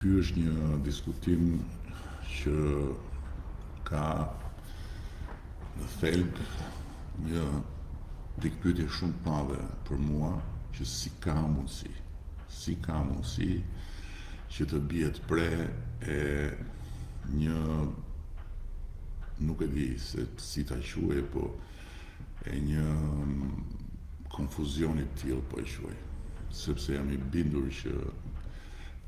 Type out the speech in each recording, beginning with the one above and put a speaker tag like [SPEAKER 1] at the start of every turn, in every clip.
[SPEAKER 1] Ky është një diskutim që ka në thelb një pikpyetje shumë të madhe për mua, që si ka mundësi që të bjet pre e një, nuk e di se si ta quaj, po e një konfuzionit tillë po e quaj, sepse jam i bindur që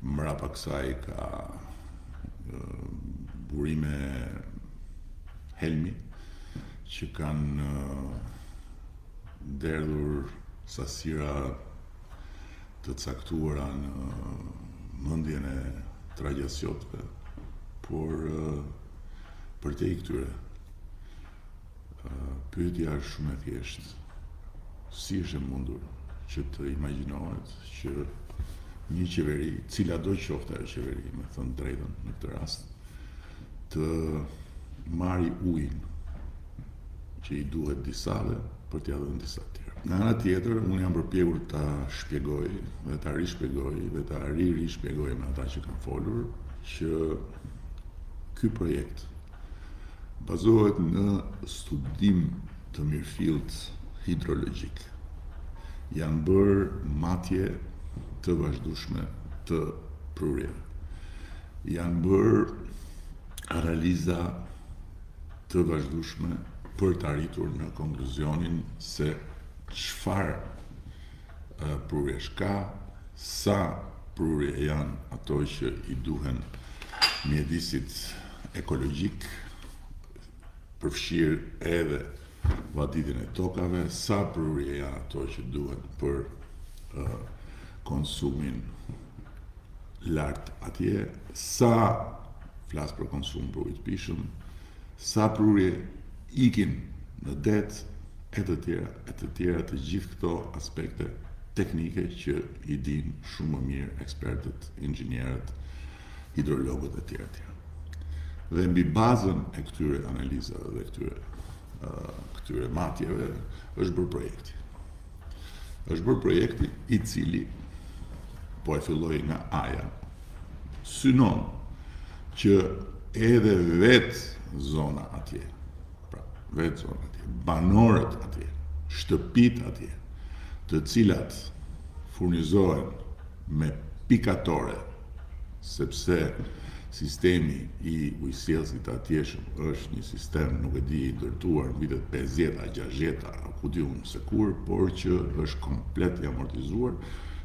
[SPEAKER 1] mrapa kësaj ka burime helmi që kanë derdhur sasira të caktuara në mendjen e tragjasjotëve, por përtej këtyre pyetja është shumë e thjeshtë. Si është e mundur që të imagjinohet që një qeveri, cila do qoftë ajo qeveri, me thënë drejtën në këtë rast, të marri ujin që i duhet disave për t'ia dhënë disa të tjerë. Nga ana tjetër, unë jam përpjekur ta shpjegoj dhe ta rishpjegoj dhe ta rishpjegoj me ata që kanë folur që ky projekt bazohet në studim të mirëfillt hidrologjik. Janë bërë matje të vazhdueshme të prurjeve. Janë bërë analiza të vazhdueshme për të arritur në konkluzionin se çfarë prurjesh ka, sa prurje janë ato që i duhen mjedisit ekologjik, përfshirë edhe vaditjen e tokave, sa prurje janë ato që duhen për konsumin lartë atje, sa flas për konsum për ujë të pishëm, sa prurje ikin në det, e të tjera, të gjithë këto aspekte teknike që i dinë shumë më mirë ekspertët, inxhinierët, hidrologët e tjera. Dhe mbi bazën e këtyre analizave dhe këtyre matjeve është bërë projekti. Është bërë projekti i cili, po e filloi nga A-ja, synon që edhe vetë zona atje, banorët atje, shtëpit atje, të cilat furnizohen me pikatore, sepse sistemi i ujësjellësit atjeshëm është një sistem, nuk e di, i ndërtuar në vitet 50-a, 60-a, ku di unë se kur, por që është komplet i amortizuar,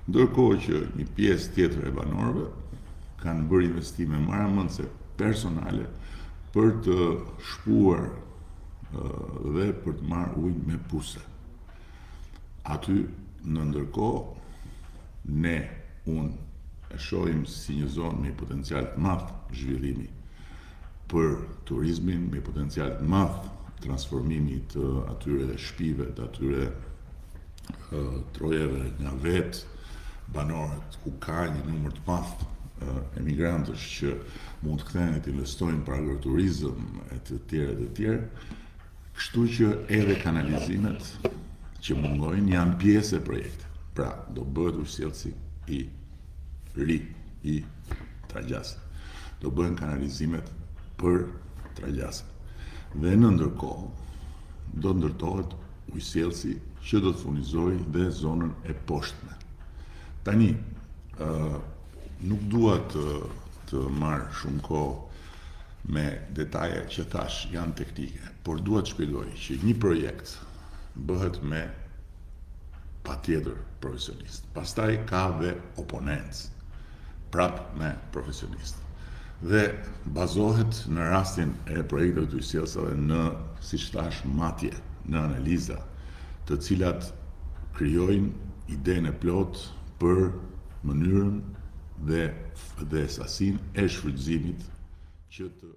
[SPEAKER 1] ndërkohë që një pjesë tjetër e banorëve kanë bërë investime maramëndse personale për të shpuar dhe për të marrë ujë me puse. Aty, në ndërkohë, unë e shohim si një zonë me potencial të madh zhvillimi për turizmin, me potencial të madh transformimi të atyre shtëpive, të atyre trojeve nga vetë banorët, ku ka një numër të madh emigrantësh që mund të kthehen të investojnë për agroturizëm e të tjerë. Kështu që edhe kanalizimet që mungojnë janë pjesë e projektit. Pra, do bëhet ujësjellësi i ri i Tragjasit. Do bëhen kanalizimet për Tragjasin. Dhe në ndërkohë do ndërtohet ujësjellësi që do të furnizojë dhe zonën e poshtme. Tani, nuk dua të marr shumë kohë me detaje që thash janë teknike, por dua të shpjegoj që një projekt bëhet me patjetër profesionistë. Pastaj ka dhe oponencë, prapë me profesionistë. Dhe bazohet në rastin e projekteve të ujësjellësave në, siç thash, matje, në analiza, të cilat krijojnë idenë e plotë për mënyrën dhe sasinë e shfrytëzimit që të